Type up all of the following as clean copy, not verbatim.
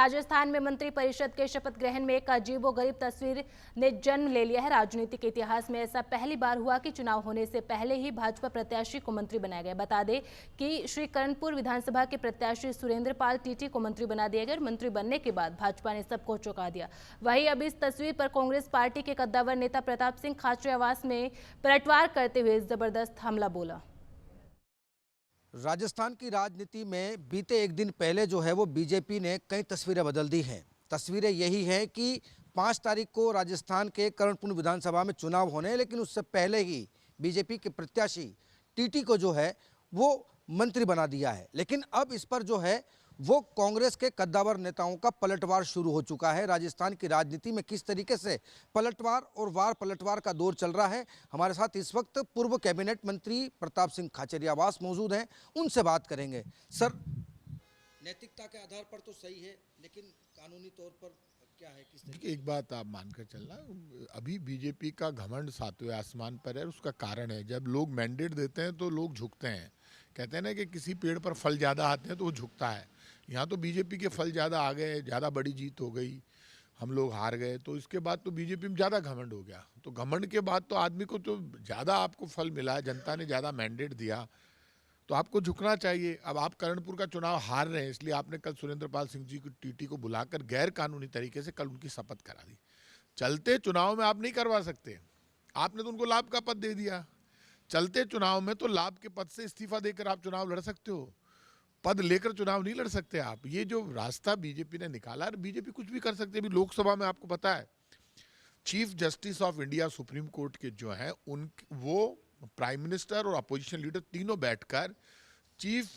राजस्थान में मंत्री परिषद के शपथ ग्रहण में एक अजीबोगरीब तस्वीर ने जन्म ले लिया है। राजनीतिक इतिहास में ऐसा पहली बार हुआ कि चुनाव होने से पहले ही भाजपा प्रत्याशी को मंत्री बनाया गया। बता दें कि श्रीकरणपुर विधानसभा के प्रत्याशी सुरेंद्र पाल टीटी को मंत्री बना दिया गया। मंत्री बनने के बाद भाजपा ने सबको चौंका दिया। वहीं अब इस तस्वीर पर कांग्रेस पार्टी के कद्दावर नेता प्रताप सिंह खाचरे आवास में पलटवार करते हुए जबरदस्त हमला बोला। राजस्थान की राजनीति में बीते एक दिन पहले जो है वो बीजेपी ने कई तस्वीरें बदल दी हैं। तस्वीरें यही हैं कि 5 तारीख को राजस्थान के कर्णपुर विधानसभा में चुनाव होने हैं, लेकिन उससे पहले ही बीजेपी के प्रत्याशी टीटी को जो है वो मंत्री बना दिया है। लेकिन अब इस पर जो है वो कांग्रेस के कद्दावर नेताओं का पलटवार शुरू हो चुका है। राजस्थान की राजनीति में किस तरीके से पलटवार और वार पलटवार का दौर चल रहा है, हमारे साथ इस वक्त पूर्व कैबिनेट मंत्री प्रताप सिंह खाचरियावास मौजूद हैं, उनसे बात करेंगे। सर, नैतिकता के आधार पर तो सही है, लेकिन कानूनी तौर पर क्या है, किस तरीके? एक बात आप मानकर चलना, अभी बीजेपी का घमंड 7वें आसमान पर है। उसका कारण है, जब लोग मैंडेट देते हैं तो लोग झुकते हैं। कहते हैं ना कि किसी पेड़ पर फल ज़्यादा आते हैं तो वो झुकता है। यहाँ तो बीजेपी के फल ज़्यादा आ गए, ज़्यादा बड़ी जीत हो गई, हम लोग हार गए, तो इसके बाद तो बीजेपी में ज़्यादा घमंड हो गया। तो घमंड के बाद तो आदमी को तो ज़्यादा आपको फल मिला, जनता ने ज़्यादा मैंडेट दिया, तो आपको झुकना चाहिए। अब आप कर्णपुर का चुनाव हार रहे हैं, इसलिए आपने कल सुरेंद्र पाल सिंह जी को टीटी को बुलाकर गैर कानूनी तरीके से कल उनकी शपथ करा दी। चलते चुनाव में आप नहीं करवा सकते, आपने तो उनको लाभ का पद दे दिया। चलते चुनाव में तो लाभ के पद से इस्तीफा देकर आप चुनाव लड़ सकते हो, पद लेकर चुनाव नहीं लड़ सकते आप। ये जो रास्ता बीजेपी ने निकाला, बीजेपी कुछ भी कर सकती है। अभी लोकसभा में आपको पता है chief justice of India supreme court के जो है उन वो प्राइम मिनिस्टर और अपोजिशन लीडर तीनों बैठकर चीफ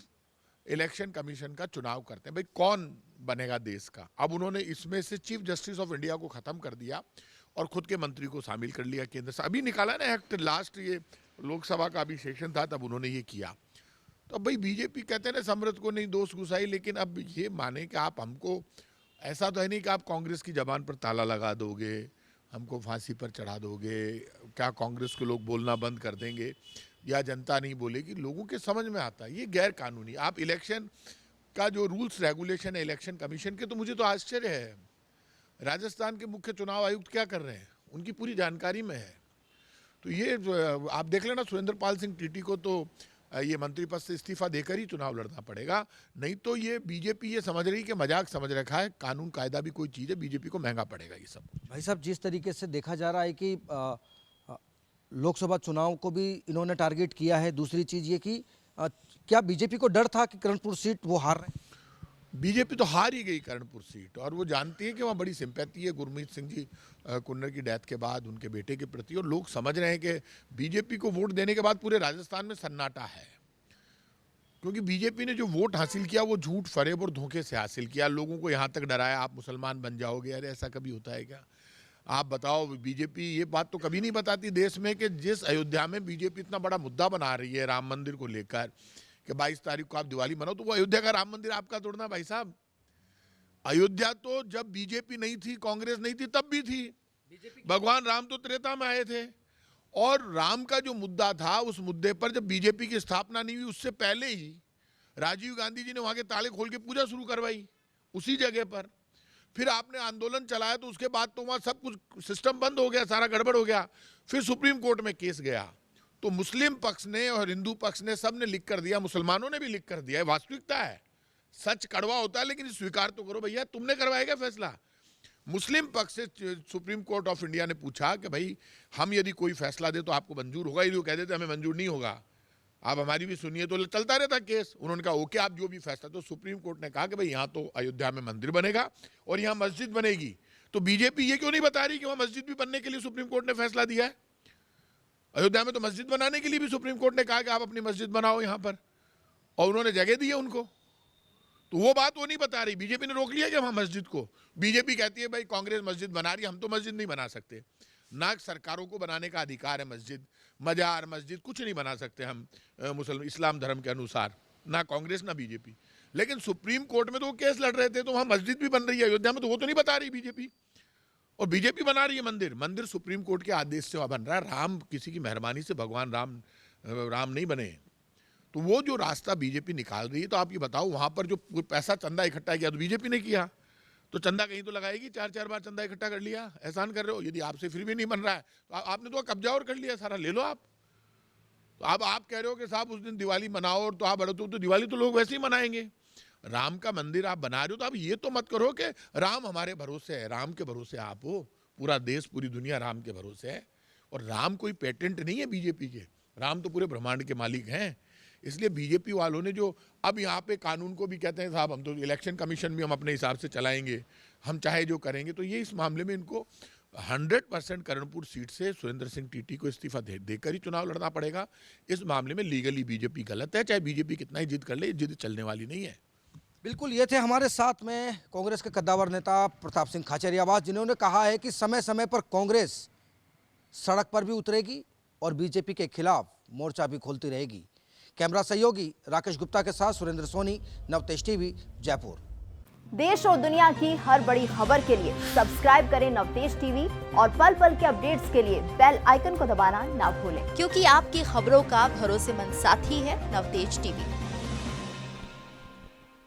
इलेक्शन कमीशन का चुनाव करते हैं। भाई कौन बनेगा देश का? अब उन्होंने इसमें से चीफ जस्टिस ऑफ इंडिया को खत्म कर दिया और खुद के मंत्री को शामिल कर लिया केंद्र से। अभी निकाला ना एक्ट, लास्ट ये लोकसभा का अभी सेशन था तब उन्होंने ये किया। तो अब भाई बीजेपी कहते हैं ना समृद्ध को नहीं दोष घुसाई, लेकिन अब ये माने कि आप हमको, ऐसा तो है नहीं कि आप कांग्रेस की जबान पर ताला लगा दोगे, हमको फांसी पर चढ़ा दोगे। क्या कांग्रेस के लोग बोलना बंद कर देंगे या जनता नहीं बोलेगी? लोगों के समझ में आता है ये गैर कानूनी। आप इलेक्शन का जो रूल्स रेगुलेशन है इलेक्शन कमीशन के, तो मुझे तो आश्चर्य है राजस्थान के मुख्य चुनाव आयुक्त क्या कर रहे हैं, उनकी पूरी जानकारी में है। तो ये आप देख लेना, सुरेंद्र पाल सिंह टीटी को तो ये मंत्री पद से इस्तीफा देकर ही चुनाव लड़ना पड़ेगा, नहीं तो ये बीजेपी ये समझ रही कि मजाक समझ रखा है। कानून कायदा भी कोई चीज़ है, बीजेपी को महंगा पड़ेगा ये सब। भाई साहब, जिस तरीके से देखा जा रहा है कि लोकसभा चुनाव को भी इन्होंने टारगेट किया है, दूसरी चीज़ ये कि क्या बीजेपी को डर था कि कर्णपुर सीट वो हार रहे हैं? बीजेपी तो हार ही गई कर्णपुर सीट, और वो जानती है कि वहाँ बड़ी सिंपैथी है गुरमीत सिंह जी कुन्नर की डेथ के बाद उनके बेटे के प्रति, और लोग समझ रहे हैं कि बीजेपी को वोट देने के बाद पूरे राजस्थान में सन्नाटा है। क्योंकि बीजेपी ने जो वोट हासिल किया वो झूठ, फरेब और धोखे से हासिल किया। लोगों को यहाँ तक डराया आप मुसलमान बन जाओगे। अरे ऐसा कभी होता है क्या? आप बताओ, बीजेपी ये बात तो कभी नहीं बताती देश में कि जिस अयोध्या में बीजेपी इतना बड़ा मुद्दा बना रही है राम मंदिर को लेकर कि 22 तारीख को आप दिवाली मनाओ, तो वो अयोध्या का राम मंदिर आपका तोड़ना। भाई साहब, अयोध्या तो जब बीजेपी नहीं थी, कांग्रेस नहीं थी, तब भी थी। भगवान राम तो त्रेता में आए थे, और राम का जो मुद्दा था उस मुद्दे पर जब बीजेपी की स्थापना नहीं हुई उससे पहले ही राजीव गांधी जी ने वहां के ताले खोल के पूजा शुरू करवाई उसी जगह पर। फिर आपने आंदोलन चलाया तो उसके बाद तो वहां सब कुछ सिस्टम बंद हो गया, सारा गड़बड़ हो गया। फिर सुप्रीम कोर्ट में केस गया तो मुस्लिम पक्ष ने और हिंदू पक्ष ने सब ने लिख कर दिया, मुसलमानों ने भी लिख कर दिया। वास्तविकता है, सच कड़वा होता है लेकिन स्वीकार तो करो भैया, तुमने करवाएगा फैसला। मुस्लिम पक्ष से सुप्रीम कोर्ट ऑफ इंडिया ने पूछा कि भाई हम यदि कोई फैसला दे तो आपको मंजूर होगा? यदि वो कह देते हमें मंजूर नहीं होगा, आप हमारी भी सुनिए, तो चलता रहता केस। उन्होंने कहा ओके, आप जो भी फैसला। तो सुप्रीम कोर्ट ने कहा कि भाई यहाँ तो अयोध्या में मंदिर बनेगा और यहाँ मस्जिद बनेगी। तो बीजेपी ये क्यों नहीं बता रही कि वहाँ मस्जिद भी बनने के लिए सुप्रीम कोर्ट ने फैसला दिया है? अयोध्या में तो मस्जिद बनाने के लिए भी सुप्रीम कोर्ट ने कहा कि आप अपनी मस्जिद बनाओ यहाँ पर, और उन्होंने जगह दी है उनको। तो वो बात वो नहीं बता रही, बीजेपी ने रोक लिया कि वहाँ मस्जिद को। बीजेपी कहती है भाई कांग्रेस मस्जिद बना रही है, हम तो मस्जिद नहीं बना सकते। ना सरकारों को बनाने का अधिकार है मस्जिद, मजार मस्जिद कुछ नहीं बना सकते हम मुसलमान इस्लाम धर्म के अनुसार, ना कांग्रेस ना बीजेपी। लेकिन सुप्रीम कोर्ट में तो वो केस लड़ रहे थे, तो वहाँ मस्जिद भी बन रही है अयोध्या में, तो वो तो नहीं बता रही बीजेपी। और बीजेपी बना रही है मंदिर। मंदिर सुप्रीम कोर्ट के आदेश से वहाँ बन रहा है। राम किसी की मेहरबानी से भगवान राम नहीं बने। तो वो जो रास्ता बीजेपी निकाल रही है, तो आप ये बताओ वहाँ पर जो पैसा चंदा इकट्ठा किया तो बीजेपी ने किया, तो चंदा कहीं तो लगाएगी, 4-4 बार चंदा इकट्ठा कर लिया, एहसान कर रहे हो। यदि आपसे फिर भी नहीं बन रहा है तो आपने तो कब्जा और कर लिया सारा, ले लो आप। तो अब आप कह रहे हो कि साहब उस दिन दिवाली मनाओ और तो आप बढ़ो, तो दिवाली तो लोग वैसे ही मनाएंगे। राम का मंदिर आप बना रहे हो तो आप ये तो मत करो कि राम हमारे भरोसे है। राम के भरोसे आप हो, पूरा देश पूरी दुनिया राम के भरोसे है। और राम कोई पेटेंट नहीं है बीजेपी के, राम तो पूरे ब्रह्मांड के मालिक हैं। इसलिए बीजेपी वालों ने जो अब यहाँ पे कानून को भी कहते हैं साहब हम तो इलेक्शन कमीशन भी हम अपने हिसाब से चलाएंगे, हम चाहे जो करेंगे, तो ये इस मामले में इनको 100% करणपुर सीट से सुरेंद्र सिंह टीटी को इस्तीफा देकर ही चुनाव लड़ना पड़ेगा। इस मामले में लीगली बीजेपी गलत है, चाहे बीजेपी कितना ही जिद कर ले, जिद चलने वाली नहीं है। बिल्कुल, ये थे हमारे साथ में कांग्रेस के कद्दावर नेता प्रताप सिंह खाचरियावास, जिन्होंने कहा है कि समय समय पर कांग्रेस सड़क पर भी उतरेगी और बीजेपी के खिलाफ मोर्चा भी खोलती रहेगी। कैमरा सहयोगी राकेश गुप्ता के साथ सुरेंद्र सोनी, नवतेज टीवी, जयपुर। देश और दुनिया की हर बड़ी खबर के लिए सब्सक्राइब करें नवतेज टीवी और पल पल के अपडेट्स के लिए बेल आइकन को दबाना ना भूलें, क्योंकि आपकी खबरों का भरोसेमंद साथी है नवतेज टीवी।